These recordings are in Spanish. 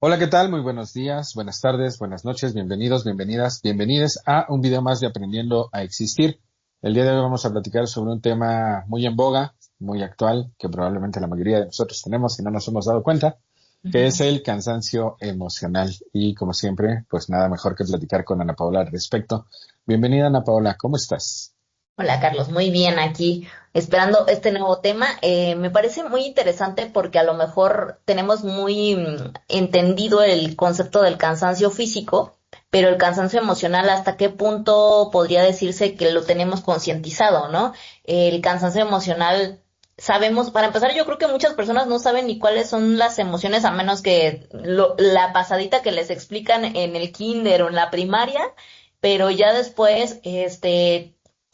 Hola, ¿qué tal? Muy buenos días, buenas tardes, buenas noches, bienvenidos, bienvenidas, bienvenides a un video más de Aprendiendo a Existir. El día de hoy vamos a platicar sobre un tema muy en boga, muy actual, que probablemente la mayoría de nosotros tenemos y no nos hemos dado cuenta, que es el cansancio emocional. Y como siempre, pues nada mejor que platicar con Ana Paola al respecto. Bienvenida, Ana Paola, ¿cómo estás? Hola Carlos, muy bien aquí, esperando este nuevo tema. Me parece muy interesante porque a lo mejor tenemos muy entendido el concepto del cansancio físico, pero el cansancio emocional, ¿hasta qué punto podría decirse que lo tenemos concientizado, ¿no? El cansancio emocional, sabemos, para empezar, yo creo que muchas personas no saben ni cuáles son las emociones a menos que la pasadita que les explican en el kinder o en la primaria, pero ya después,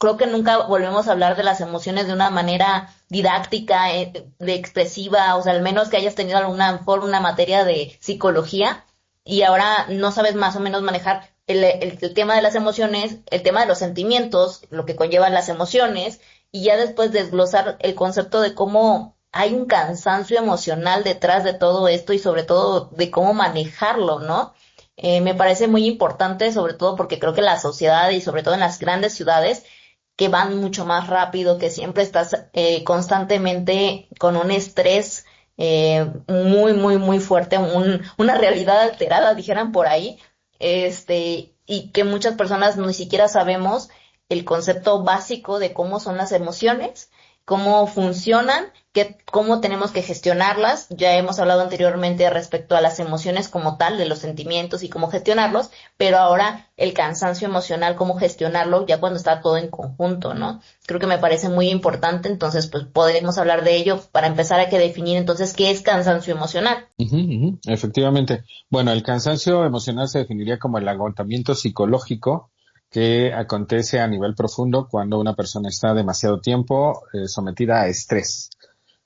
creo que nunca volvemos a hablar de las emociones de una manera didáctica, de expresiva, o sea, al menos que hayas tenido alguna mejor una materia de psicología y ahora no sabes más o menos manejar el tema de las emociones, el tema de los sentimientos, lo que conllevan las emociones, y ya después desglosar el concepto de cómo hay un cansancio emocional detrás de todo esto y sobre todo de cómo manejarlo, ¿no? Me parece muy importante, sobre todo porque creo que la sociedad y sobre todo en las grandes ciudades que van mucho más rápido, que siempre estás constantemente con un estrés muy, muy, muy fuerte, una realidad alterada, dijeran por ahí, y que muchas personas ni siquiera sabemos el concepto básico de cómo son las emociones, cómo funcionan, cómo tenemos que gestionarlas. Ya hemos hablado anteriormente respecto a las emociones como tal, de los sentimientos y cómo gestionarlos, pero ahora el cansancio emocional, cómo gestionarlo ya cuando está todo en conjunto, ¿no? Creo que me parece muy importante, entonces pues podremos hablar de ello para empezar a que definir entonces qué es cansancio emocional. Ujú, ujú, efectivamente. Bueno, el cansancio emocional se definiría como el agotamiento psicológico que acontece a nivel profundo cuando una persona está demasiado tiempo sometida a estrés.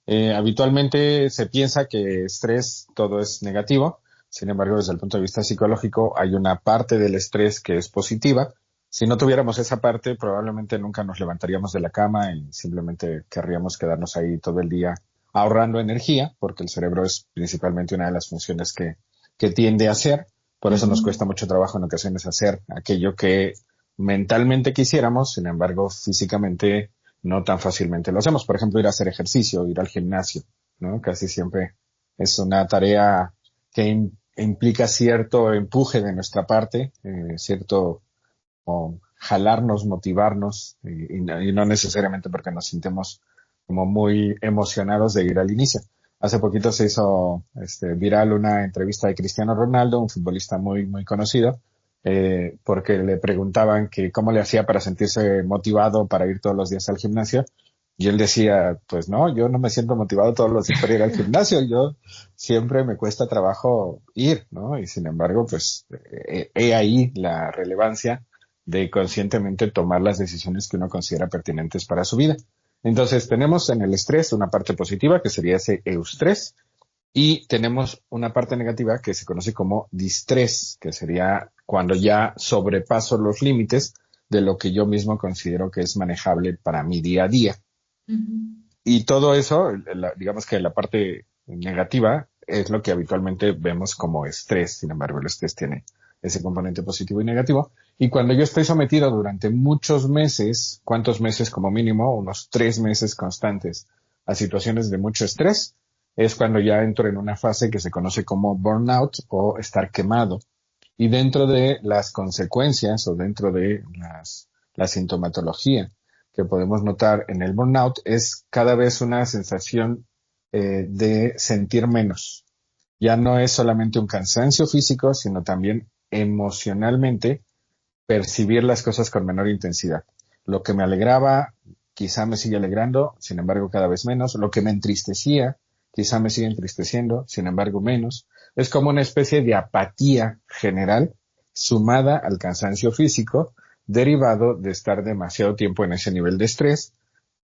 Habitualmente se piensa que estrés todo es negativo, sin embargo, desde el punto de vista psicológico hay una parte del estrés que es positiva. Si no tuviéramos esa parte, probablemente nunca nos levantaríamos de la cama y simplemente querríamos quedarnos ahí todo el día ahorrando energía, porque el cerebro es principalmente una de las funciones que tiende a hacer. Por eso nos Ujú. cuesta mucho trabajo en ocasiones hacer aquello que mentalmente quisiéramos, sin embargo, físicamente no tan fácilmente lo hacemos. Por ejemplo, ir a hacer ejercicio, ir al gimnasio, ¿no? Casi siempre es una tarea que implica cierto empuje de nuestra parte, cierto o jalarnos, motivarnos, y no necesariamente porque nos sintemos como muy emocionados de ir al inicio. Hace poquito se hizo viral una entrevista de Cristiano Ronaldo, un futbolista muy, muy conocido, porque le preguntaban que cómo le hacía para sentirse motivado para ir todos los días al gimnasio. Y él decía, pues no, yo no me siento motivado todos los días para ir al gimnasio, yo siempre me cuesta trabajo ir, ¿no? Y sin embargo, pues he ahí la relevancia de conscientemente tomar las decisiones que uno considera pertinentes para su vida. Entonces, tenemos en el estrés una parte positiva, que sería ese eustrés, y tenemos una parte negativa que se conoce como distrés, que sería cuando ya sobrepaso los límites de lo que yo mismo considero que es manejable para mi día a día. Ujú. Y todo eso, digamos que la parte negativa es lo que habitualmente vemos como estrés. Sin embargo, el estrés tiene ese componente positivo y negativo. Y cuando yo estoy sometido durante muchos meses, ¿cuántos meses como mínimo? Unos 3 meses constantes a situaciones de mucho estrés, es cuando ya entro en una fase que se conoce como burnout o estar quemado. Y dentro de las consecuencias o dentro de la sintomatología que podemos notar en el burnout es cada vez una sensación de sentir menos. Ya no es solamente un cansancio físico, sino también emocionalmente percibir las cosas con menor intensidad. Lo que me alegraba, quizá me sigue alegrando, sin embargo cada vez menos. Lo que me entristecía, quizá me sigue entristeciendo, sin embargo menos. Es como una especie de apatía general sumada al cansancio físico, derivado de estar demasiado tiempo en ese nivel de estrés,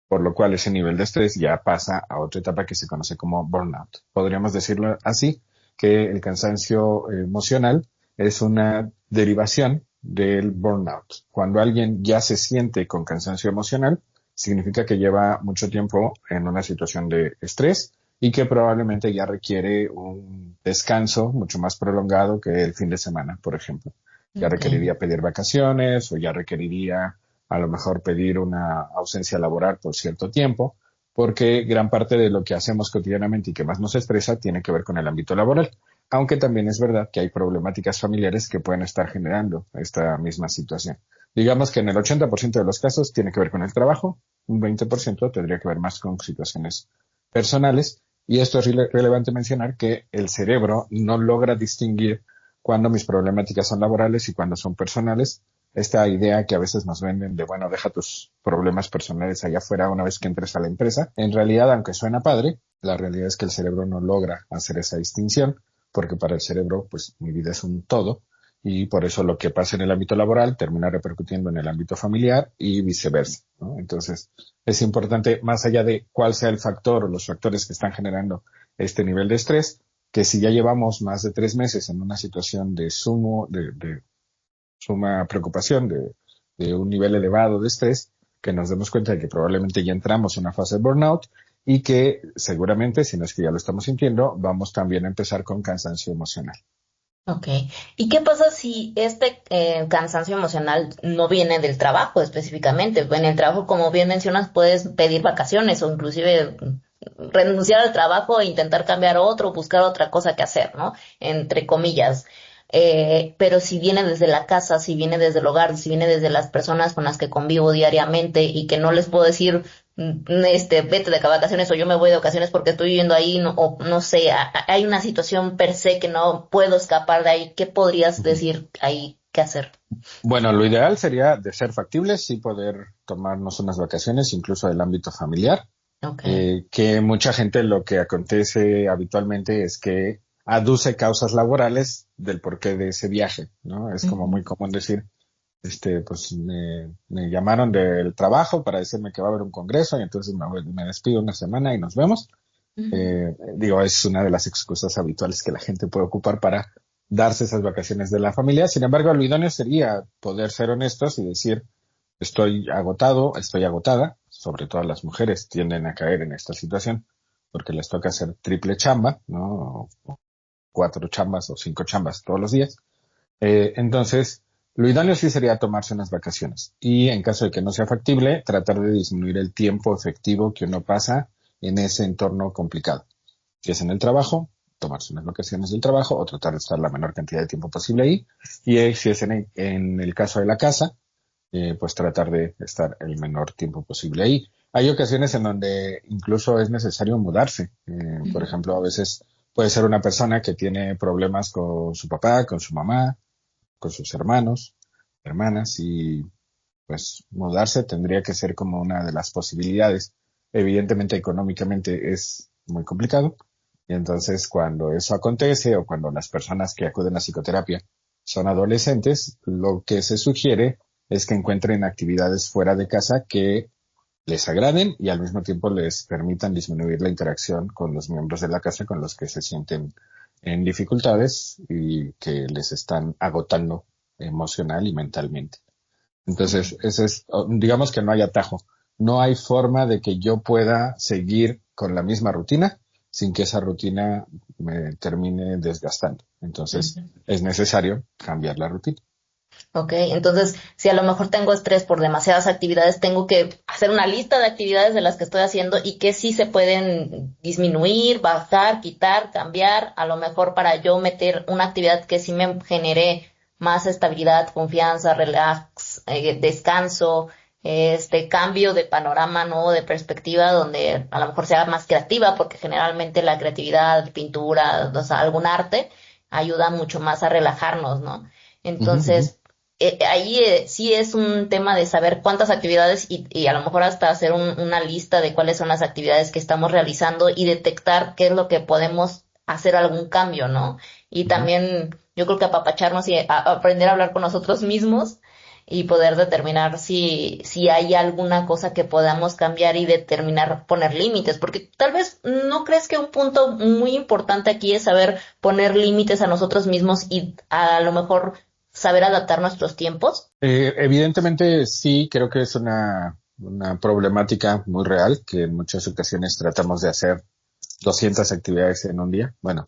por lo cual ese nivel de estrés ya pasa a otra etapa que se conoce como burnout. Podríamos decirlo así, que el cansancio emocional es una derivación del burnout. Cuando alguien ya se siente con cansancio emocional, significa que lleva mucho tiempo en una situación de estrés y que probablemente ya requiere un descanso mucho más prolongado que el fin de semana, por ejemplo. Ya Okay. requeriría pedir vacaciones o ya requeriría a lo mejor pedir una ausencia laboral por cierto tiempo, porque gran parte de lo que hacemos cotidianamente y que más nos estresa tiene que ver con el ámbito laboral. Aunque también es verdad que hay problemáticas familiares que pueden estar generando esta misma situación. Digamos que en el 80% de los casos tiene que ver con el trabajo, un 20% tendría que ver más con situaciones personales, y esto es relevante mencionar que el cerebro no logra distinguir cuando mis problemáticas son laborales y cuando son personales. Esta idea que a veces nos venden de, bueno, deja tus problemas personales allá afuera una vez que entres a la empresa. En realidad, aunque suena padre, la realidad es que el cerebro no logra hacer esa distinción, porque para el cerebro, pues mi vida es un todo, y por eso lo que pasa en el ámbito laboral termina repercutiendo en el ámbito familiar y viceversa, ¿no? Entonces, es importante, más allá de cuál sea el factor o los factores que están generando este nivel de estrés, que si ya llevamos más de 3 meses en una situación de suma preocupación, de un nivel elevado de estrés, que nos demos cuenta de que probablemente ya entramos en una fase de burnout y que seguramente, si no es que ya lo estamos sintiendo, vamos también a empezar con cansancio emocional. Okay. ¿Y qué pasa si este cansancio emocional no viene del trabajo específicamente? En el trabajo, como bien mencionas, puedes pedir vacaciones o inclusive renunciar al trabajo e intentar cambiar otro, buscar otra cosa que hacer, ¿no? Entre comillas. Pero si viene desde la casa, si viene desde el hogar, si viene desde las personas con las que convivo diariamente y que no les puedo decir vete de vacaciones o yo me voy de vacaciones porque estoy viviendo ahí, no, o no sé, hay una situación per se que no puedo escapar de ahí. ¿Qué podrías Ujú. decir ahí qué hacer? Bueno, lo ideal sería, de ser factible, sí poder tomarnos unas vacaciones, incluso del ámbito familiar, Okay. que mucha gente lo que acontece habitualmente es que aduce causas laborales del porqué de ese viaje, ¿no? Es como Ujú, muy común decir, pues me llamaron del trabajo para decirme que va a haber un congreso y entonces me despido una semana y nos vemos. ujú. Digo, es una de las excusas habituales que la gente puede ocupar para darse esas vacaciones de la familia. Sin embargo, lo idóneo sería poder ser honestos y decir, estoy agotado, estoy agotada, sobre todo las mujeres tienden a caer en esta situación porque les toca hacer triple chamba, ¿no? O 4 chambas o 5 chambas todos los días. Entonces, lo idóneo sí sería tomarse unas vacaciones y en caso de que no sea factible, tratar de disminuir el tiempo efectivo que uno pasa en ese entorno complicado. Si es en el trabajo, tomarse unas vacaciones del trabajo o tratar de estar la menor cantidad de tiempo posible ahí. Y si es en el caso de la casa, pues tratar de estar el menor tiempo posible ahí. Hay ocasiones en donde incluso es necesario mudarse. Por Ujú. ejemplo, a veces puede ser una persona que tiene problemas con su papá, con su mamá, con sus hermanos, hermanas, y pues mudarse tendría que ser como una de las posibilidades. Evidentemente, económicamente es muy complicado. Y entonces, cuando eso acontece o cuando las personas que acuden a psicoterapia son adolescentes, lo que se sugiere es que encuentren actividades fuera de casa que les agraden y al mismo tiempo les permitan disminuir la interacción con los miembros de la casa con los que se sienten en dificultades y que les están agotando emocional y mentalmente. Entonces, ese es, digamos que no hay atajo. No hay forma de que yo pueda seguir con la misma rutina sin que esa rutina me termine desgastando. Entonces, Ujú. es necesario cambiar la rutina. Ok, entonces si a lo mejor tengo estrés por demasiadas actividades, tengo que hacer una lista de actividades de las que estoy haciendo y que sí se pueden disminuir, bajar, quitar, cambiar, a lo mejor para yo meter una actividad que sí me genere más estabilidad, confianza, relax, descanso, cambio de panorama, ¿no? De perspectiva donde a lo mejor sea más creativa, porque generalmente la creatividad, pintura, o sea, algún arte ayuda mucho más a relajarnos, ¿no? Ujú, ujú. Entonces, ahí sí es un tema de saber cuántas actividades y a lo mejor hasta hacer una lista de cuáles son las actividades que estamos realizando y detectar qué es lo que podemos hacer algún cambio, ¿no? Y Ujú. también yo creo que apapacharnos y aprender a hablar con nosotros mismos y poder determinar si hay alguna cosa que podamos cambiar y determinar poner límites, porque tal vez no crees que un punto muy importante aquí es saber poner límites a nosotros mismos y a lo mejor saber adaptar nuestros tiempos. Evidentemente sí, creo que es una una problemática muy real que en muchas ocasiones tratamos de hacer 200 actividades en un día. Bueno,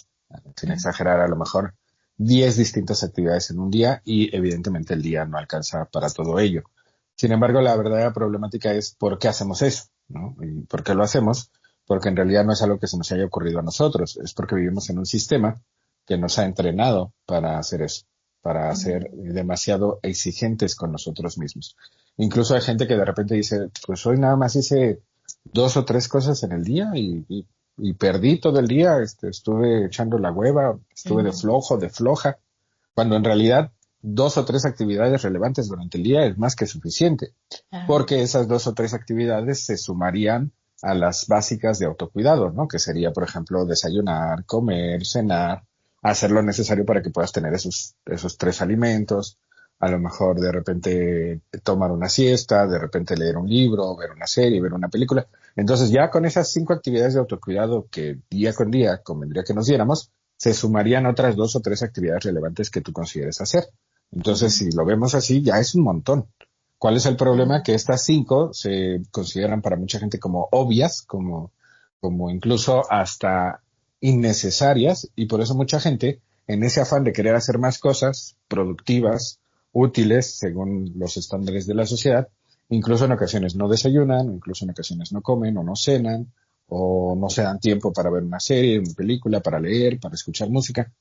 sin exagerar, a lo mejor 10 distintas actividades en un día y evidentemente el día no alcanza para todo ello. Sin embargo, la verdadera problemática es por qué hacemos eso, ¿no? ¿Y por qué lo hacemos? Porque en realidad no es algo que se nos haya ocurrido a nosotros, es porque vivimos en un sistema que nos ha entrenado para hacer eso, para ser demasiado exigentes con nosotros mismos. Incluso hay gente que de repente dice, pues hoy nada más hice 2 o 3 cosas en el día y perdí todo el día, estuve echando la hueva, estuve de flojo, de floja, cuando en realidad 2 o 3 actividades relevantes durante el día es más que suficiente, porque esas 2 o 3 actividades se sumarían a las básicas de autocuidado, ¿no? Que sería, por ejemplo, desayunar, comer, cenar, hacer lo necesario para que puedas tener esos 3 alimentos, a lo mejor de repente tomar una siesta, de repente leer un libro, ver una serie, ver una película. Entonces ya con esas 5 actividades de autocuidado que día con día convendría que nos diéramos, se sumarían otras 2 o 3 actividades relevantes que tú consideres hacer. Entonces, si lo vemos así, ya es un montón. ¿Cuál es el problema? Que estas 5 se consideran para mucha gente como obvias, como incluso hasta innecesarias, y por eso mucha gente, en ese afán de querer hacer más cosas productivas, útiles, según los estándares de la sociedad, incluso en ocasiones no desayunan, o incluso en ocasiones no comen, o no cenan, o no se dan tiempo para ver una serie, una película, para leer, para escuchar música.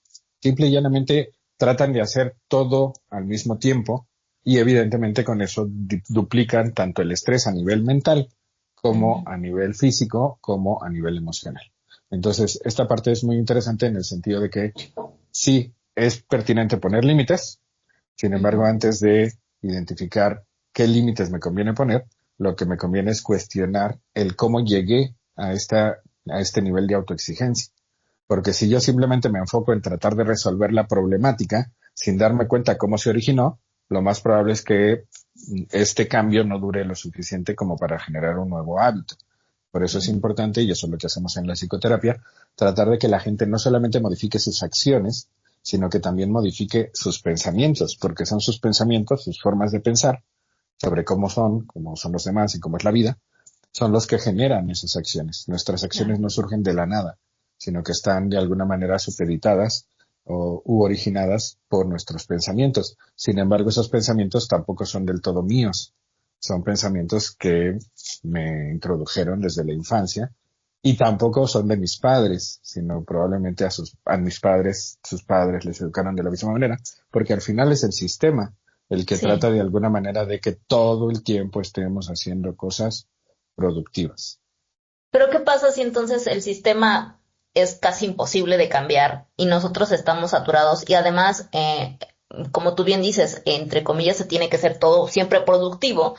Simple y llanamente tratan de hacer todo al mismo tiempo y evidentemente con eso duplican tanto el estrés a nivel mental como a nivel físico como a nivel emocional. Entonces, esta parte es muy interesante en el sentido de que sí es pertinente poner límites, sin embargo, antes de identificar qué límites me conviene poner, lo que me conviene es cuestionar el cómo llegué a este nivel de autoexigencia. Porque si yo simplemente me enfoco en tratar de resolver la problemática sin darme cuenta cómo se originó, lo más probable es que este cambio no dure lo suficiente como para generar un nuevo hábito. Por eso es importante, y eso es lo que hacemos en la psicoterapia, tratar de que la gente no solamente modifique sus acciones, sino que también modifique sus pensamientos, porque son sus pensamientos, sus formas de pensar sobre cómo son los demás y cómo es la vida, son los que generan esas acciones. Nuestras acciones no surgen de la nada, sino que están de alguna manera supeditadas u originadas por nuestros pensamientos. Sin embargo, esos pensamientos tampoco son del todo míos. Son pensamientos que me introdujeron desde la infancia y tampoco son de mis padres, sino probablemente a mis padres, sus padres les educaron de la misma manera, porque al final es el sistema el que trata de alguna manera de que todo el tiempo estemos haciendo cosas productivas. Pero ¿qué pasa si entonces el sistema es casi imposible de cambiar y nosotros estamos saturados y además, como tú bien dices, entre comillas, se tiene que ser todo siempre productivo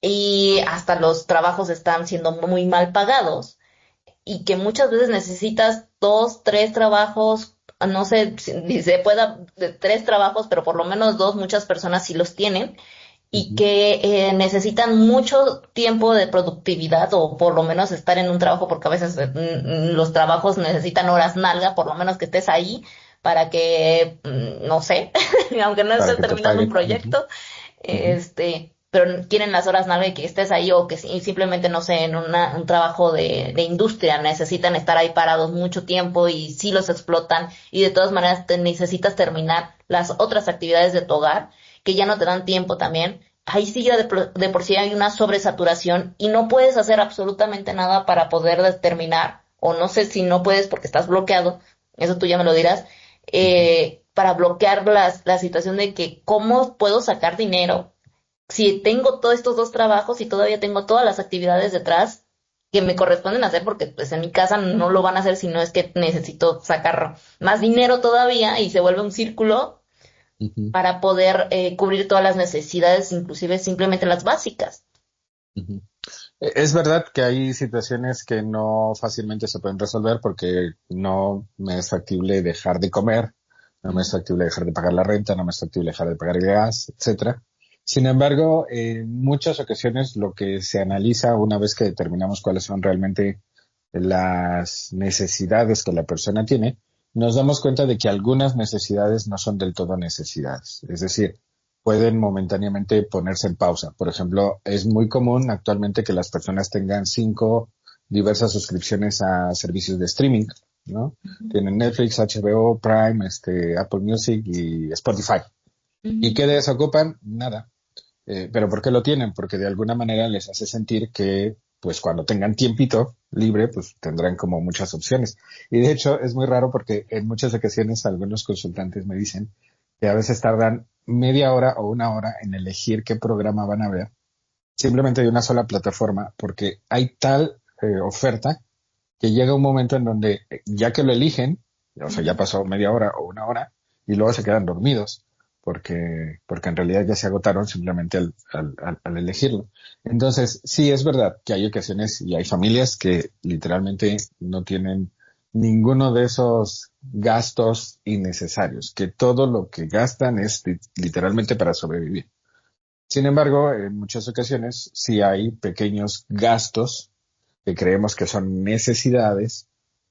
y hasta los trabajos están siendo muy mal pagados y que muchas veces necesitas 2, 3 trabajos, no sé si se pueda de 3 trabajos, pero por lo menos 2, muchas personas sí los tienen y que necesitan mucho tiempo de productividad o por lo menos estar en un trabajo porque a veces los trabajos necesitan horas nalga, por lo menos que estés ahí para que, no sé, aunque no Para estés que te terminando un paguen. proyecto, pero quieren las horas nalga y que estés ahí o que simplemente, no sé, en un trabajo de industria necesitan estar ahí parados mucho tiempo y sí los explotan y de todas maneras te necesitas terminar las otras actividades de tu hogar que ya no te dan tiempo también, ahí sí ya de por sí hay una sobresaturación y no puedes hacer absolutamente nada para poder determinar, o no sé si no puedes porque estás bloqueado, eso tú ya me lo dirás, para bloquear la situación de que cómo puedo sacar dinero si tengo todos estos 2 trabajos y todavía tengo todas las actividades detrás que me corresponden hacer porque pues en mi casa no lo van a hacer si no es que necesito sacar más dinero todavía y se vuelve un círculo Ujú, para poder cubrir todas las necesidades, inclusive simplemente las básicas. ujú. Es verdad que hay situaciones que no fácilmente se pueden resolver porque no me es factible dejar de comer, no me es factible dejar de pagar la renta, no me es factible dejar de pagar el gas, etcétera. Sin embargo, en muchas ocasiones lo que se analiza una vez que determinamos cuáles son realmente las necesidades que la persona tiene, nos damos cuenta de que algunas necesidades no son del todo necesidades. Es decir, pueden momentáneamente ponerse en pausa. Por ejemplo, es muy común actualmente que las personas tengan 5 diversas suscripciones a servicios de streaming, ¿no? Tienen Netflix, HBO, Prime, Apple Music y Spotify. ¿Y qué Ujú. desocupan? Nada. ¿Pero por qué lo tienen? Porque de alguna manera les hace sentir que, pues cuando tengan tiempito libre, pues tendrán como muchas opciones. Y de hecho es muy raro porque en muchas ocasiones algunos consultantes me dicen que a veces tardan media hora o una hora en elegir qué programa van a ver, simplemente de una sola plataforma, porque hay tal oferta que llega un momento en donde ya que lo eligen, o sea, ya Ujú. pasó media hora o una hora, y luego se quedan dormidos, porque en realidad ya se agotaron simplemente al elegirlo. Entonces, sí es verdad que hay ocasiones y hay familias que literalmente no tienen ninguno de esos gastos innecesarios, que todo lo que gastan es literalmente para sobrevivir. Sin embargo, en muchas ocasiones sí hay pequeños gastos que creemos que son necesidades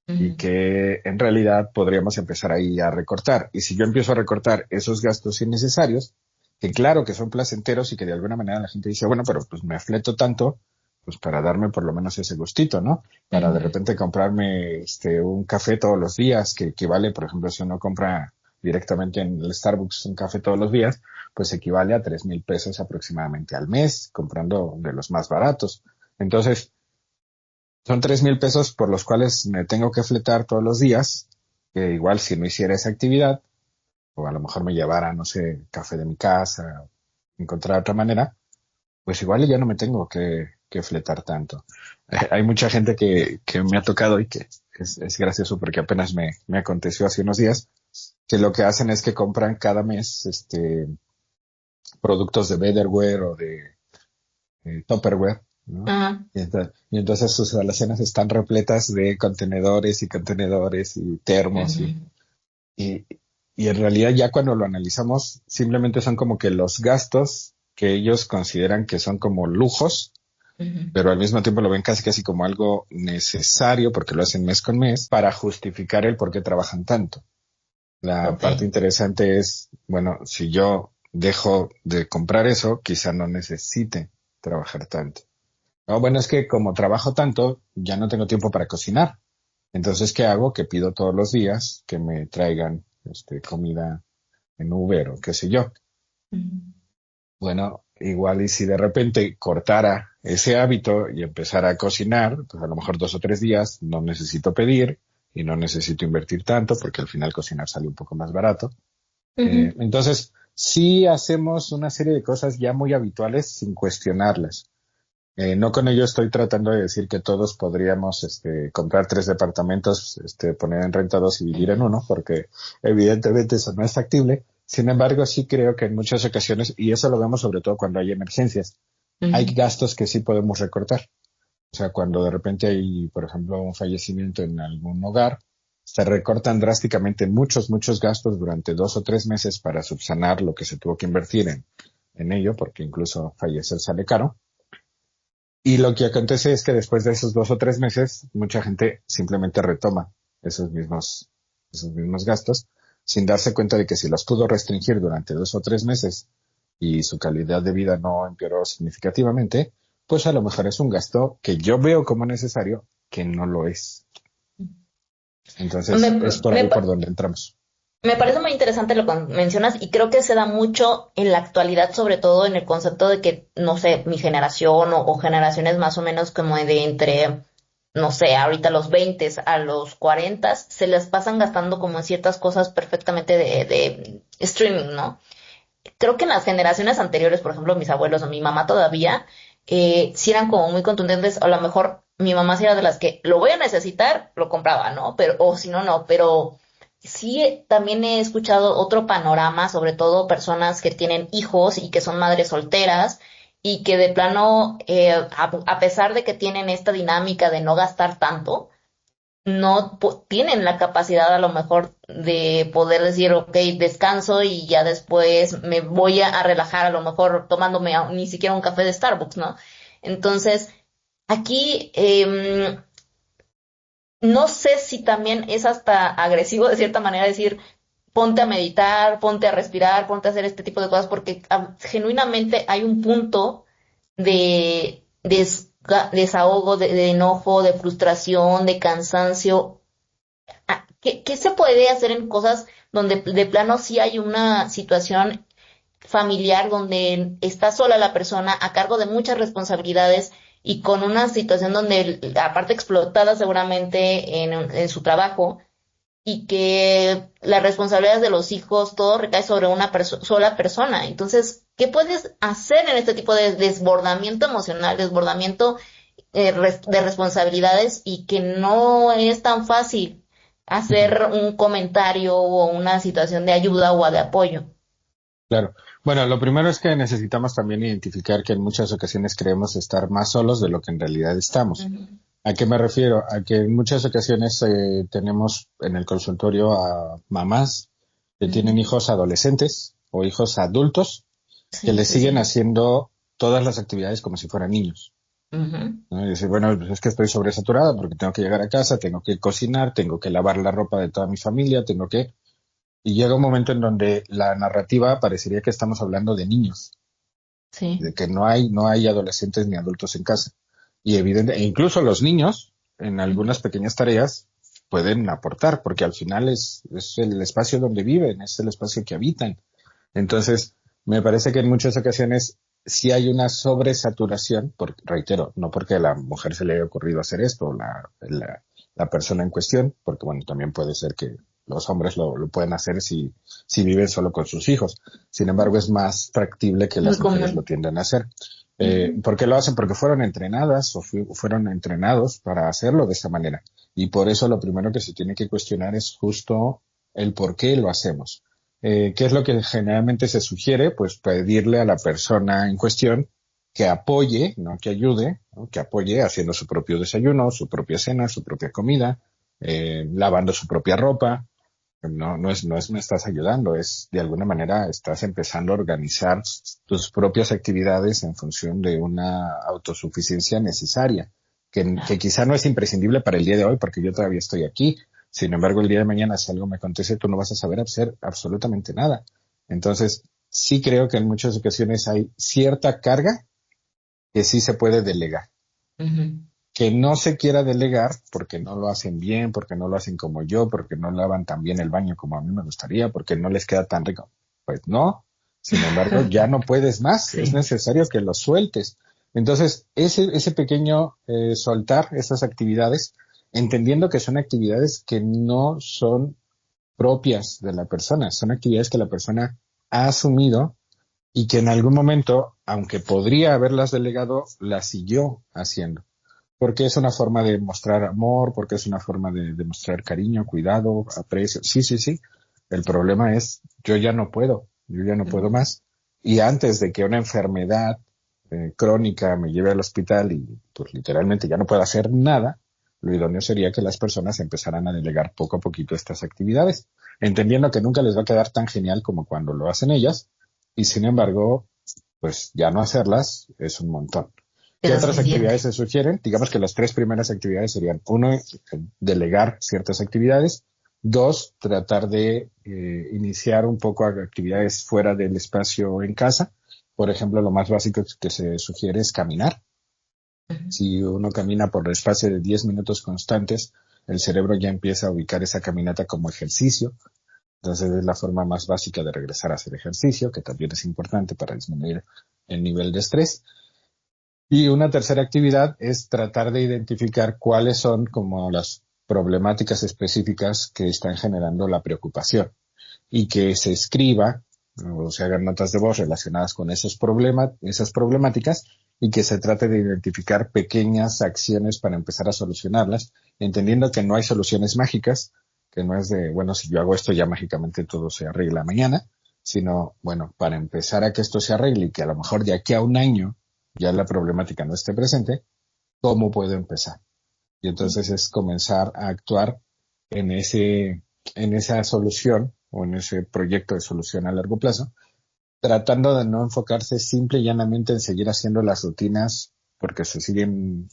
y Ujú. que en realidad podríamos empezar ahí a recortar. Y si yo empiezo a recortar esos gastos innecesarios, que claro que son placenteros y que de alguna manera la gente dice, bueno, pero pues me afleto tanto, pues para darme por lo menos ese gustito, ¿no? Para de Ujú. repente comprarme un café todos los días, que equivale, por ejemplo, si uno compra directamente en el Starbucks un café todos los días, pues equivale a 3,000 pesos aproximadamente al mes, comprando de los más baratos. Entonces, son 3,000 pesos por los cuales me tengo que fletar todos los días, que igual si no hiciera esa actividad, o a lo mejor me llevara, no sé, café de mi casa, encontrar otra manera, pues igual ya no me tengo que fletar tanto. Hay mucha gente que me ha tocado y que es gracioso porque apenas me aconteció hace unos días, que lo que hacen es que compran cada mes productos de Betterware o de Tupperware, ¿no? Ajá. Y entonces sus alacenas están repletas de contenedores y contenedores y termos Ujú. y, y en realidad ya cuando lo analizamos simplemente son como que los gastos que ellos consideran que son como lujos, Ujú. pero al mismo tiempo lo ven casi casi como algo necesario porque lo hacen mes con mes para justificar el por qué trabajan tanto. La Ok. parte interesante es, bueno, si yo dejo de comprar eso, quizá no necesite trabajar tanto. No, bueno, es que como trabajo tanto, ya no tengo tiempo para cocinar. Entonces, ¿qué hago? Que pido todos los días que me traigan comida en Uber o qué sé yo. Ujú. Bueno, igual y si de repente cortara ese hábito y empezara a cocinar, pues a lo mejor 2 o 3 días no necesito pedir y no necesito invertir tanto porque al final cocinar sale un poco más barato. Ujú. Entonces, sí hacemos una serie de cosas ya muy habituales sin cuestionarlas. No con ello estoy tratando de decir que todos podríamos comprar 3 departamentos, poner en renta dos y vivir en Ujú. uno, porque evidentemente eso no es factible. Sin embargo, sí creo que en muchas ocasiones, y eso lo vemos sobre todo cuando hay emergencias, hay Ujú. gastos que sí podemos recortar. O sea, cuando de repente hay, por ejemplo, un fallecimiento en algún hogar, se recortan drásticamente muchos gastos durante 2 o 3 meses para subsanar lo que se tuvo que invertir en ello, porque incluso fallecer sale caro. Y lo que acontece es que después de esos 2 o 3 meses, mucha gente simplemente retoma esos mismos, esos mismos gastos, sin darse cuenta de que si los pudo restringir durante 2 o 3 meses y su calidad de vida no empeoró significativamente, pues a lo mejor es un gasto que yo veo como necesario, que no lo es. Me, Entonces, es por me, ahí por donde entramos. Me parece muy interesante lo que mencionas y creo que se da mucho en la actualidad, sobre todo en el concepto de que, no sé, mi generación o generaciones más o menos como de entre, no sé, ahorita los 20 a los 40, se les pasan gastando como en ciertas cosas perfectamente de streaming, ¿no? Creo que en las generaciones anteriores, por ejemplo, mis abuelos o mi mamá todavía, sí eran como muy contundentes, o a lo mejor mi mamá sí era de las que lo voy a necesitar, lo compraba, ¿no? Pero, o si no, no, pero sí también he escuchado otro panorama, sobre todo personas que tienen hijos y que son madres solteras y que de plano, a pesar de que tienen esta dinámica de no gastar tanto, no tienen la capacidad a lo mejor de poder decir, ok, descanso y ya después me voy a relajar, a lo mejor tomándome ni siquiera un café de Starbucks, ¿no? Entonces, aquí no sé si también es hasta agresivo de cierta manera decir, ponte a meditar, ponte a respirar, ponte a hacer este tipo de cosas, porque genuinamente hay un punto de desahogo, de enojo, de frustración, de cansancio. ¿Qué se puede hacer en cosas donde de plano sí hay una situación familiar donde está sola la persona a cargo de muchas responsabilidades y con una situación donde, aparte explotada seguramente en su trabajo, y que las responsabilidades de los hijos, todo recae sobre una sola persona? Entonces, ¿qué puedes hacer en este tipo de desbordamiento emocional, desbordamiento de responsabilidades, y que no es tan fácil Ujú. hacer un comentario o una situación de ayuda o de apoyo? Claro. Bueno, lo primero es que necesitamos también identificar que en muchas ocasiones creemos estar más solos de lo que en realidad estamos. Ujú, ¿A qué me refiero? A que en muchas ocasiones tenemos en el consultorio a mamás que tienen ujú. hijos adolescentes o hijos adultos que Sí, les sí, siguen sí. haciendo todas las actividades como si fueran niños, Ujú. ¿no? Y decir, bueno, pues es que estoy sobresaturada porque tengo que llegar a casa, tengo que cocinar, tengo que lavar la ropa de toda mi familia, tengo que... Y llega un momento en donde la narrativa parecería que estamos hablando de niños, Sí. de que no hay adolescentes ni adultos en casa. Y evidente, e incluso los niños, en algunas pequeñas tareas, pueden aportar, porque al final es el espacio donde viven, es el espacio que habitan. Entonces, me parece que en muchas ocasiones sí hay una sobresaturación, porque, reitero, no porque a la mujer se le haya ocurrido hacer esto, o la persona en cuestión, porque bueno, también puede ser que los hombres lo pueden hacer si viven solo con sus hijos. Sin embargo, es más factible que Muy las mujeres lo común. tiendan a hacer. Ujú. ¿Por qué lo hacen? Porque fueron entrenadas o fueron entrenados para hacerlo de esta manera. Y por eso lo primero que se tiene que cuestionar es justo el por qué lo hacemos. ¿Qué es lo que generalmente se sugiere? Pues pedirle a la persona en cuestión que apoye, no que ayude, ¿no? Que apoye haciendo su propio desayuno, su propia cena, su propia comida, lavando su propia ropa. No es me estás ayudando, es de alguna manera estás empezando a organizar tus propias actividades en función de una autosuficiencia necesaria, que quizá no es imprescindible para el día de hoy porque yo todavía estoy aquí. Sin embargo, el día de mañana, si algo me acontece, tú no vas a saber hacer absolutamente nada. Entonces, sí creo que en muchas ocasiones hay cierta carga que sí se puede delegar. Ujú. Que no se quiera delegar porque no lo hacen bien, porque no lo hacen como yo, porque no lavan tan bien el baño como a mí me gustaría, porque no les queda tan rico. Pues no. Sin embargo, ya no puedes más. Es Sí. necesario que lo sueltes. Entonces, ese pequeño soltar esas actividades, entendiendo que son actividades que no son propias de la persona, son actividades que la persona ha asumido y que en algún momento, aunque podría haberlas delegado, las siguió haciendo. Porque es una forma de mostrar amor, porque es una forma de mostrar cariño, cuidado, aprecio. Sí, sí, sí. El problema es, yo ya no puedo Ujú. más. Y antes de que una enfermedad crónica me lleve al hospital y pues literalmente ya no pueda hacer nada, lo idóneo sería que las personas empezaran a delegar poco a poquito estas actividades, entendiendo que nunca les va a quedar tan genial como cuando lo hacen ellas, y sin embargo, pues ya no hacerlas es un montón. ¿Qué Queda otras actividades suficiente. se sugieren? Digamos que las tres primeras actividades serían, uno, delegar ciertas actividades; dos, tratar de iniciar un poco actividades fuera del espacio en casa. Por ejemplo, lo más básico que se sugiere es caminar. Ujú. Si uno camina por el espacio de 10 minutos constantes, el cerebro ya empieza a ubicar esa caminata como ejercicio. Entonces es la forma más básica de regresar a hacer ejercicio, que también es importante para disminuir el nivel de estrés. Y una tercera actividad es tratar de identificar cuáles son como las problemáticas específicas que están generando la preocupación y que se escriba o se hagan notas de voz relacionadas con esos problemas, esas problemáticas, y que se trate de identificar pequeñas acciones para empezar a solucionarlas, entendiendo que no hay soluciones mágicas, que no es de, bueno, si yo hago esto ya mágicamente todo se arregla mañana, sino, bueno, para empezar a que esto se arregle y que a lo mejor de aquí a un año ya la problemática no esté presente, ¿cómo puedo empezar? Y entonces es comenzar a actuar en en esa solución o en ese proyecto de solución a largo plazo, tratando de no enfocarse simple y llanamente en seguir haciendo las rutinas porque se tienen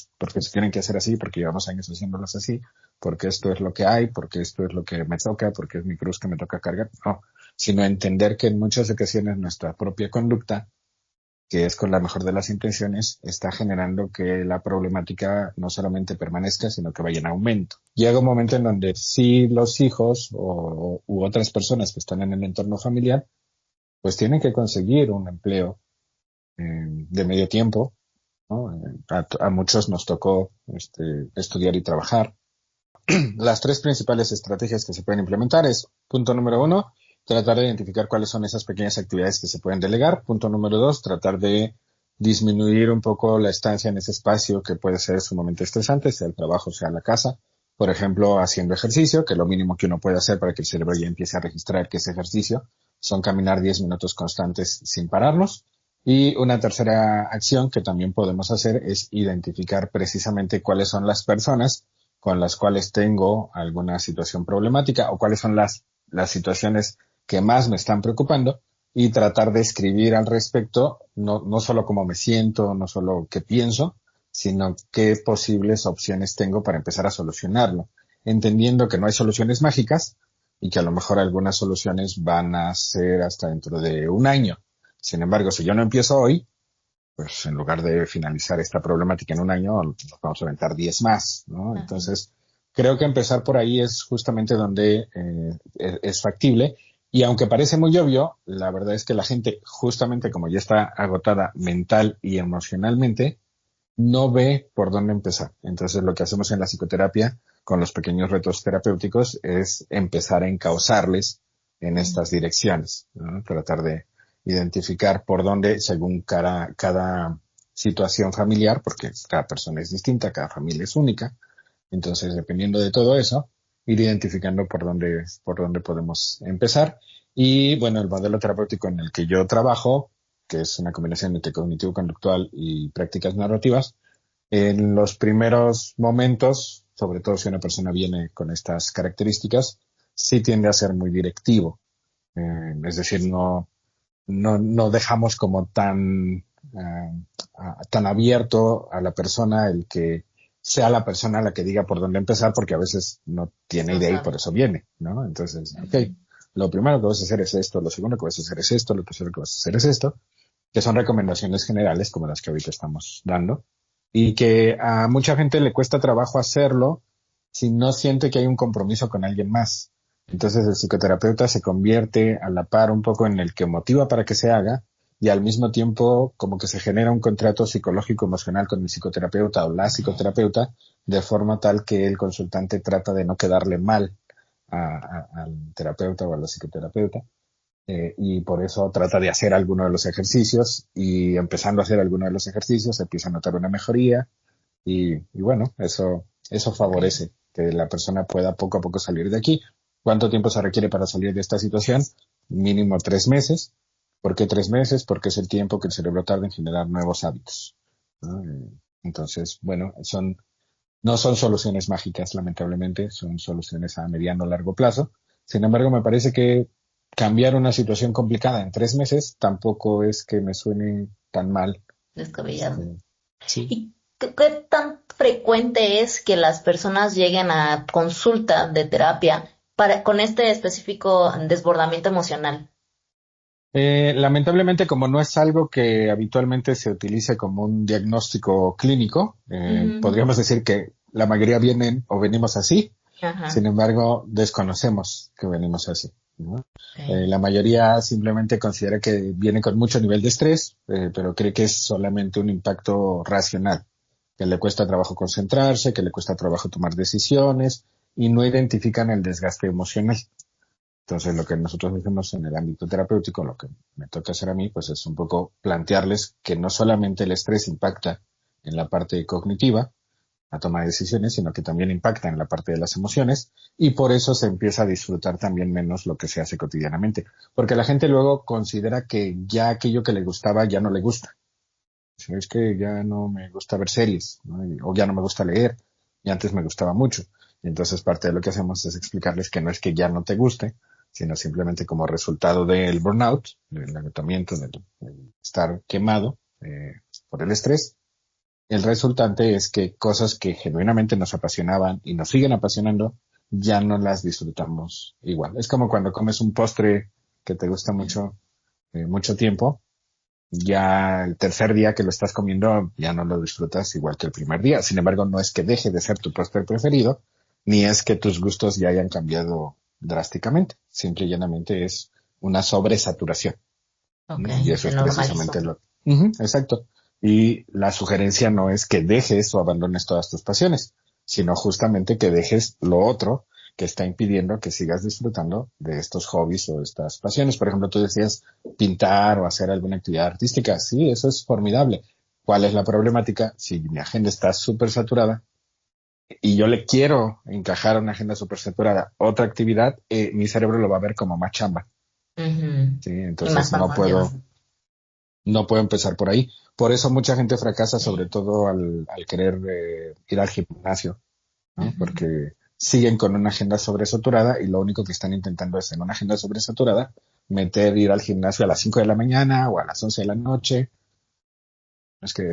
que hacer así, porque llevamos años haciéndolas así, porque esto es lo que hay, porque esto es lo que me toca, porque es mi cruz que me toca cargar, no, sino entender que en muchas ocasiones nuestra propia conducta, que es con la mejor de las intenciones, está generando que la problemática no solamente permanezca, sino que vaya en aumento. Llega un momento en donde sí los hijos u otras personas que están en el entorno familiar, pues tienen que conseguir un empleo de medio tiempo, ¿no? A muchos nos tocó estudiar y trabajar. Las tres principales estrategias que se pueden implementar es, punto número uno, tratar de identificar cuáles son esas pequeñas actividades que se pueden delegar. Punto número dos, tratar de disminuir un poco la estancia en ese espacio que puede ser sumamente estresante, sea el trabajo, sea la casa. Por ejemplo, haciendo ejercicio, que lo mínimo que uno puede hacer para que el cerebro ya empiece a registrar que ese ejercicio son caminar 10 minutos constantes sin pararnos. Y una tercera acción que también podemos hacer es identificar precisamente cuáles son las personas con las cuales tengo alguna situación problemática o cuáles son las situaciones que más me están preocupando y tratar de escribir al respecto, no solo cómo me siento, no solo qué pienso, sino qué posibles opciones tengo para empezar a solucionarlo, entendiendo que no hay soluciones mágicas y que a lo mejor algunas soluciones van a ser hasta dentro de un año. Sin embargo, si yo no empiezo hoy, pues en lugar de finalizar esta problemática en un año, nos vamos a aventar 10 más, ¿no? Ajá. Entonces, creo que empezar por ahí es justamente donde es factible. Y aunque parece muy obvio, la verdad es que la gente, justamente como ya está agotada mental y emocionalmente, no ve por dónde empezar. Entonces, lo que hacemos en la psicoterapia con los pequeños retos terapéuticos es empezar a encauzarles en estas direcciones, ¿no? Tratar de identificar por dónde, según cada situación familiar, porque cada persona es distinta, cada familia es única. Entonces, dependiendo de todo eso, ir identificando por dónde podemos empezar. Y bueno, el modelo terapéutico en el que yo trabajo, que es una combinación entre cognitivo-conductual y prácticas narrativas, en los primeros momentos, sobre todo si una persona viene con estas características, sí tiende a ser muy directivo. Es decir, no dejamos como tan abierto a la persona el que sea la persona la que diga por dónde empezar, porque a veces no tiene No idea y por sabe. eso viene, ¿no? Entonces, ok, Ujú. lo primero que vas a hacer es esto, lo segundo que vas a hacer es esto, lo tercero que vas a hacer es esto, que son recomendaciones generales como las que ahorita estamos dando, y que a mucha gente le cuesta trabajo hacerlo si no siente que hay un compromiso con alguien más. Entonces el psicoterapeuta se convierte a la par un poco en el que motiva para que se haga y al mismo tiempo como que se genera un contrato psicológico emocional con el psicoterapeuta o la psicoterapeuta de forma tal que el consultante trata de no quedarle mal al terapeuta o a la psicoterapeuta, y por eso trata de hacer alguno de los ejercicios y empezando a hacer alguno de los ejercicios empieza a notar una mejoría y bueno, eso Ok. favorece que la persona pueda poco a poco salir de aquí. ¿Cuánto tiempo se requiere para salir de esta situación? Mínimo 3 meses. ¿Por qué 3 meses? Porque es el tiempo que el cerebro tarda en generar nuevos hábitos, ¿no? Entonces, bueno, no son soluciones mágicas, lamentablemente, son soluciones a mediano o largo plazo. Sin embargo, me parece que cambiar una situación complicada en 3 meses tampoco es que me suene tan mal. Descabellado. Este, sí. ¿Y qué tan frecuente es que las personas lleguen a consulta de terapia con este específico desbordamiento emocional? Lamentablemente, como no es algo que habitualmente se utilice como un diagnóstico clínico, Ujú. podríamos decir que la mayoría vienen o venimos así. Sin Ajá. embargo, desconocemos que venimos así, ¿no? Ok. La mayoría simplemente considera que viene con mucho nivel de estrés, pero cree que es solamente un impacto racional, que le cuesta trabajo concentrarse, que le cuesta trabajo tomar decisiones y no identifican el desgaste emocional. Entonces, lo que nosotros hacemos en el ámbito terapéutico, lo que me toca hacer a mí, pues es un poco plantearles que no solamente el estrés impacta en la parte cognitiva, la toma de decisiones, sino que también impacta en la parte de las emociones y por eso se empieza a disfrutar también menos lo que se hace cotidianamente. Porque la gente luego considera que ya aquello que le gustaba ya no le gusta. Si es que ya no me gusta ver series, ¿no? O ya no me gusta leer y antes me gustaba mucho. Y entonces parte de lo que hacemos es explicarles que no es que ya no te guste, sino simplemente como resultado del burnout, del agotamiento, del estar quemado por el estrés, El resultante es que cosas que genuinamente nos apasionaban y nos siguen apasionando, ya no las disfrutamos igual. Es como cuando comes un postre que te gusta mucho, mucho tiempo, ya el tercer día que lo estás comiendo ya no lo disfrutas igual que el primer día. Sin embargo, no es que deje de ser tu postre preferido, ni es que tus gustos ya hayan cambiado drásticamente. Simple y llanamente es una sobresaturación. Ok, Y eso se es normalizó. precisamente lo. Ujú, exacto. Y la sugerencia no es que dejes o abandones todas tus pasiones, sino justamente que dejes lo otro que está impidiendo que sigas disfrutando de estos hobbies o estas pasiones. Por ejemplo, tú decías pintar o hacer alguna actividad artística. Sí, eso es formidable. ¿Cuál es la problemática? Si mi agenda está súper saturada y yo le quiero encajar a una agenda súper saturada otra actividad, mi cerebro lo va a ver como más chamba. Ujú. Sí, Y más entonces cansancio. no puedo empezar por ahí. Por eso mucha gente fracasa, sobre todo al querer ir al gimnasio, ¿no? Ujú. Porque siguen con una agenda sobresaturada y lo único que están intentando es en una agenda sobresaturada meter ir al gimnasio a las 5 de la mañana o a las 11 de la noche. Es que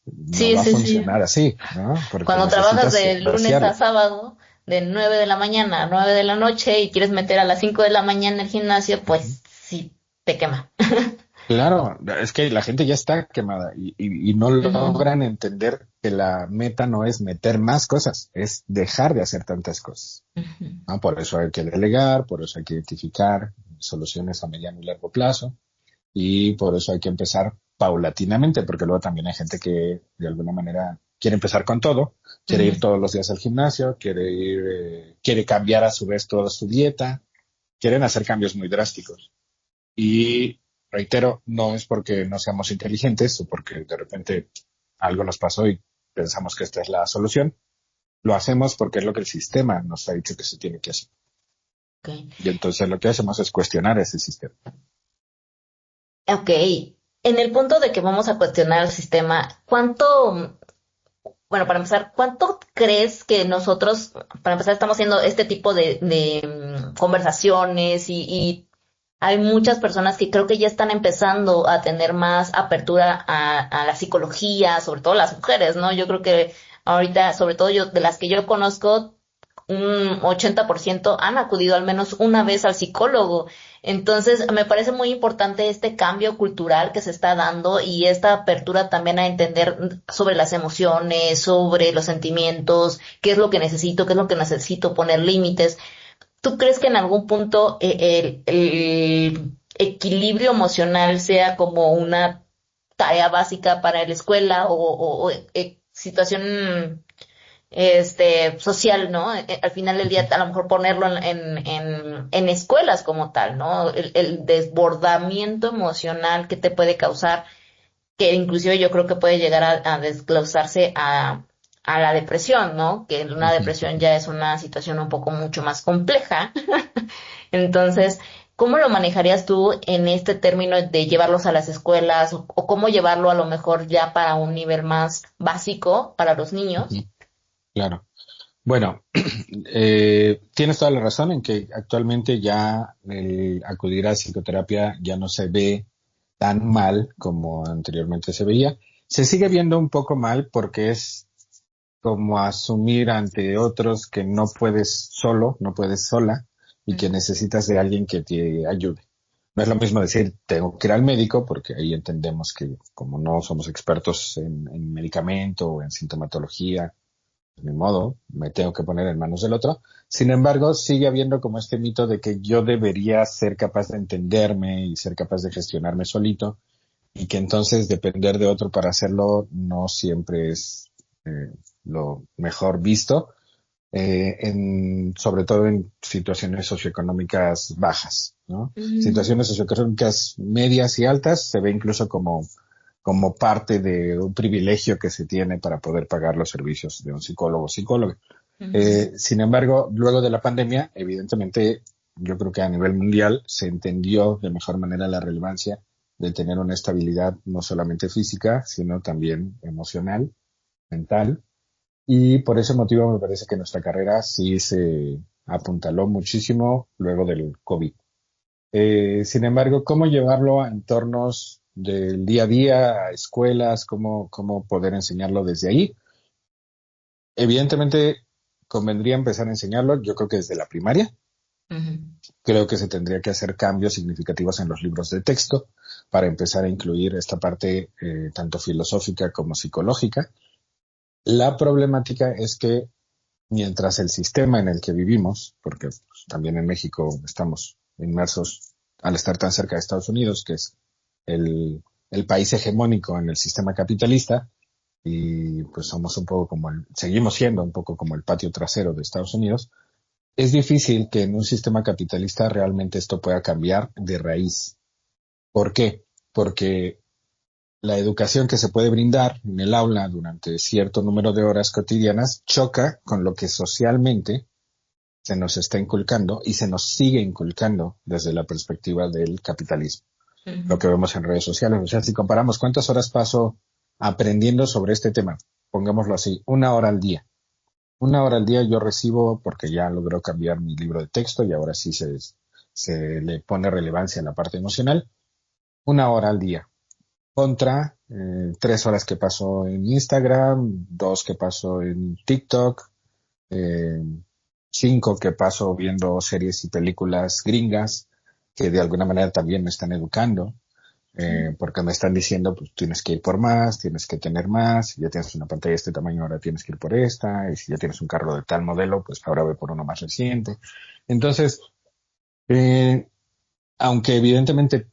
no Sí, va a sí, sí. funcionar así, ¿no? Porque Cuando trabajas necesitas de lunes a vaciarlo. sábado, de 9 de la mañana a 9 de la noche y quieres meter a las 5 de la mañana el gimnasio, Ujú. pues sí, te quema. Claro, es que la gente ya está quemada y no Ujú. logran entender que la meta no es meter más cosas, es dejar de hacer tantas cosas. Ujú. ¿No? Por eso hay que delegar, por eso hay que identificar soluciones a mediano y largo plazo y por eso hay que empezar paulatinamente, porque luego también hay gente que de alguna manera quiere empezar con todo, quiere ir Ujú. todos los días al gimnasio, quiere cambiar a su vez toda su dieta, quieren hacer cambios muy drásticos. Y reitero, no es porque no seamos inteligentes o porque de repente algo nos pasó y pensamos que esta es la solución. Lo hacemos porque es lo que el sistema nos ha dicho que se tiene que hacer. Okay. Y entonces lo que hacemos es cuestionar ese sistema. Ok, en el punto de que vamos a cuestionar el sistema, bueno, para empezar, ¿cuánto crees que nosotros, para empezar, estamos haciendo este tipo de conversaciones y hay muchas personas que creo que ya están empezando a tener más apertura a la psicología, sobre todo las mujeres, ¿no? Yo creo que ahorita, sobre todo yo, de las que yo conozco, un 80% han acudido al menos una vez al psicólogo. Entonces, me parece muy importante este cambio cultural que se está dando y esta apertura también a entender sobre las emociones, sobre los sentimientos, qué es lo que necesito, qué es lo que necesito, poner límites. ¿Tú crees que en algún punto el equilibrio emocional sea como una tarea básica para la escuela o situación social, ¿no? Al final del día, a lo mejor ponerlo en escuelas como tal, ¿no? El desbordamiento emocional que te puede causar, que inclusive yo creo que puede llegar a desglosarse a la depresión, ¿no? Que una depresión ya es una situación un poco mucho más compleja. Entonces, ¿cómo lo manejarías tú en este término de llevarlos a las escuelas o cómo llevarlo a lo mejor ya para un nivel más básico para los niños? Claro. Bueno, tienes toda la razón en que actualmente ya el acudir a psicoterapia ya no se ve tan mal como anteriormente se veía. Se sigue viendo un poco mal porque es como asumir ante otros que no puedes solo, no puedes sola y que Ujú. necesitas de alguien que te ayude. No es lo mismo decir, tengo que ir al médico, porque ahí entendemos que como no somos expertos en medicamento o en sintomatología, de mi modo, me tengo que poner en manos del otro. Sin embargo, sigue habiendo como este mito de que yo debería ser capaz de entenderme y ser capaz de gestionarme solito y que entonces depender de otro para hacerlo no siempre es lo mejor visto, sobre todo en situaciones socioeconómicas bajas, ¿no? Ujú. Situaciones socioeconómicas medias y altas se ve incluso como parte de un privilegio que se tiene para poder pagar los servicios de un psicólogo o psicóloga. Ujú. Sin embargo, luego de la pandemia, evidentemente, yo creo que a nivel mundial se entendió de mejor manera la relevancia de tener una estabilidad no solamente física, sino también emocional, mental, y por ese motivo me parece que nuestra carrera sí se apuntaló muchísimo luego del COVID. Sin embargo, ¿cómo llevarlo a entornos del día a día, a escuelas, cómo poder enseñarlo desde ahí. Evidentemente, convendría empezar a enseñarlo, yo creo que desde la primaria. Ujú. Creo que se tendría que hacer cambios significativos en los libros de texto para empezar a incluir esta parte tanto filosófica como psicológica. La problemática es que mientras el sistema en el que vivimos, porque pues, también en México estamos inmersos al estar tan cerca de Estados Unidos, que es el país hegemónico en el sistema capitalista, y pues somos un poco como seguimos siendo un poco como el patio trasero de Estados Unidos, es difícil que en un sistema capitalista realmente esto pueda cambiar de raíz. ¿Por qué? Porque la educación que se puede brindar en el aula durante cierto número de horas cotidianas choca con lo que socialmente se nos está inculcando y se nos sigue inculcando desde la perspectiva del capitalismo. Lo que Ujú. vemos en redes sociales. O sea, si comparamos cuántas horas paso aprendiendo sobre este tema, pongámoslo así, 1 hora al día. 1 hora al día yo recibo, porque ya logró cambiar mi libro de texto y ahora sí se le pone relevancia en la parte emocional. 1 hora al día contra 3 horas que paso en Instagram, 2 que paso en TikTok, eh, 5 que paso viendo series y películas gringas que de alguna manera también me están educando, porque me están diciendo, pues tienes que ir por más, tienes que tener más, si ya tienes una pantalla de este tamaño, ahora tienes que ir por esta, y si ya tienes un carro de tal modelo, pues ahora ve por uno más reciente. Entonces, eh, aunque evidentemente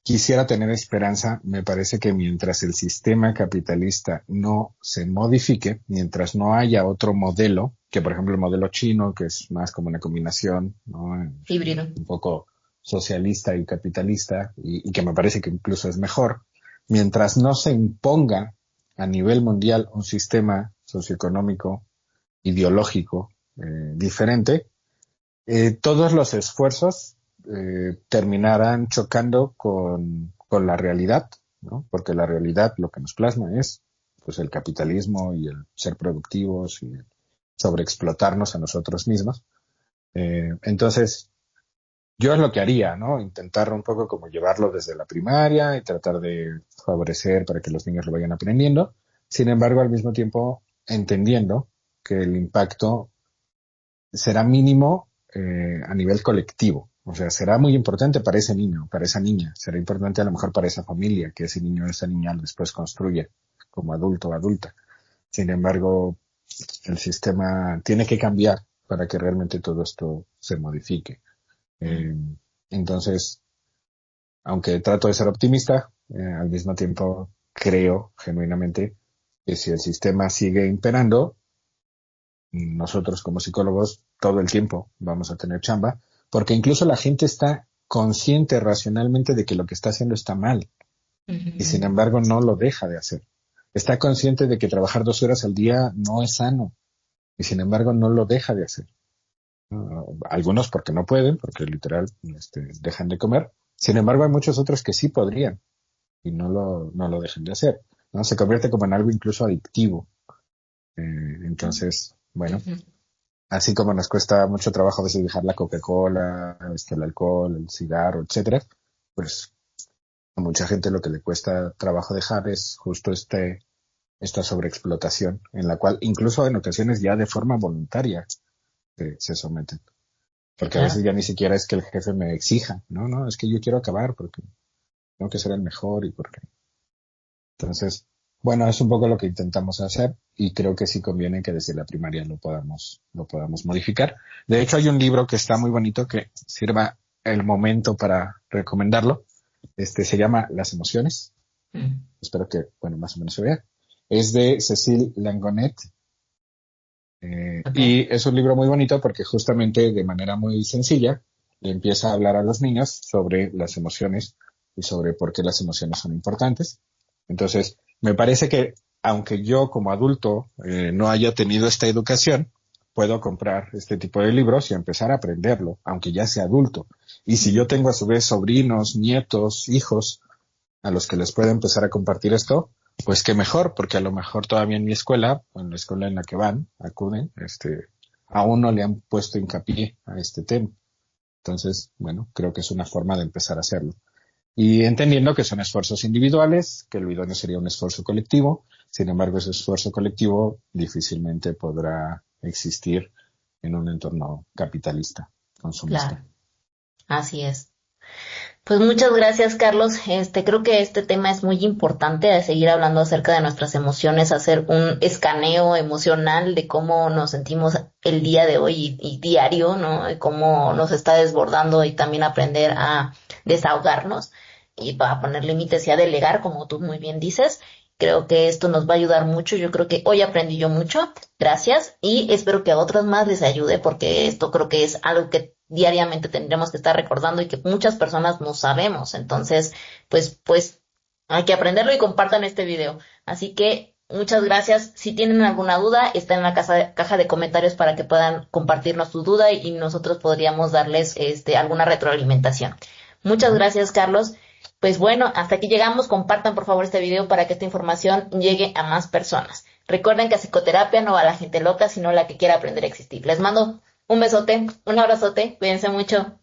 quisiera tener esperanza, me parece que mientras el sistema capitalista no se modifique, mientras no haya otro modelo, que por ejemplo el modelo chino, que es más como una combinación, ¿no? Híbrido. Un poco socialista y capitalista, y que me parece que incluso es mejor, mientras no se imponga a nivel mundial un sistema socioeconómico, ideológico diferente, todos los esfuerzos terminarán chocando con la realidad, ¿no? Porque la realidad lo que nos plasma es pues el capitalismo y el ser productivos y el sobreexplotarnos a nosotros mismos. Entonces, yo es lo que haría, ¿no? Intentar un poco como llevarlo desde la primaria y tratar de favorecer para que los niños lo vayan aprendiendo. Sin embargo, al mismo tiempo, entendiendo que el impacto será mínimo a nivel colectivo. O sea, será muy importante para ese niño, para esa niña. Será importante a lo mejor para esa familia, que ese niño o esa niña después construye como adulto o adulta. Sin embargo, el sistema tiene que cambiar para que realmente todo esto se modifique. Eh, entonces, aunque trato de ser optimista, al mismo tiempo creo genuinamente que si el sistema sigue imperando, nosotros como psicólogos todo el tiempo vamos a tener chamba, porque incluso la gente está consciente racionalmente de que lo que está haciendo está mal y sin Ujú. embargo no lo deja de hacer. Está consciente de que trabajar 2 horas al día no es sano y sin embargo no lo deja de hacer. Algunos porque no pueden, porque literal dejan de comer. Sin embargo hay muchos otros que sí podrían y no lo dejan de hacer, ¿no? Se convierte como en algo incluso adictivo. Entonces, bueno, Ujú. así como nos cuesta mucho trabajo a veces dejar la Coca-Cola, el alcohol, el cigarro, etcétera, pues a mucha gente lo que le cuesta trabajo dejar es justo esta sobreexplotación, en la cual incluso en ocasiones ya de forma voluntaria se someten. Porque a veces Claro. ya ni siquiera es que el jefe me exija, no, es que yo quiero acabar porque tengo que ser el mejor y porque. Entonces, bueno, es un poco lo que intentamos hacer y creo que sí conviene que desde la primaria lo podamos modificar. De hecho, hay un libro que está muy bonito que sirva el momento para recomendarlo. Se llama Las emociones. Mm. Espero que, bueno, más o menos se vea. Es de Cécile Langonet. Ok. Y es un libro muy bonito porque justamente de manera muy sencilla le empieza a hablar a los niños sobre las emociones y sobre por qué las emociones son importantes. Entonces, me parece que aunque yo como adulto no haya tenido esta educación, puedo comprar este tipo de libros y empezar a aprenderlo, aunque ya sea adulto. Y si yo tengo a su vez sobrinos, nietos, hijos, a los que les pueda empezar a compartir esto, pues qué mejor, porque a lo mejor todavía en mi escuela, o en la escuela en la que acuden, aún no le han puesto hincapié a este tema. Entonces, bueno, creo que es una forma de empezar a hacerlo. Y entendiendo que son esfuerzos individuales, que lo idóneo sería un esfuerzo colectivo. Sin embargo, ese esfuerzo colectivo difícilmente podrá existir en un entorno capitalista, consumista. Claro, así es. Pues muchas gracias, Carlos. Creo que este tema es muy importante de seguir hablando acerca de nuestras emociones, hacer un escaneo emocional de cómo nos sentimos el día de hoy y diario, ¿no? Y cómo nos está desbordando y también aprender a desahogarnos y a poner límites y a delegar, como tú muy bien dices. Creo que esto nos va a ayudar mucho. Yo creo que hoy aprendí yo mucho. Gracias. Y espero que a otros más les ayude porque esto creo que es algo que diariamente tendremos que estar recordando y que muchas personas no sabemos. Entonces, pues hay que aprenderlo y compartan este video. Así que muchas gracias. Si tienen alguna duda, está en la caja de comentarios para que puedan compartirnos su duda y nosotros podríamos darles alguna retroalimentación. Muchas gracias, Carlos. Pues bueno, hasta aquí llegamos. Compartan por favor este video para que esta información llegue a más personas. Recuerden que a psicoterapia no va la gente loca, sino la que quiera aprender a existir. Les mando un besote, un abrazote, cuídense mucho.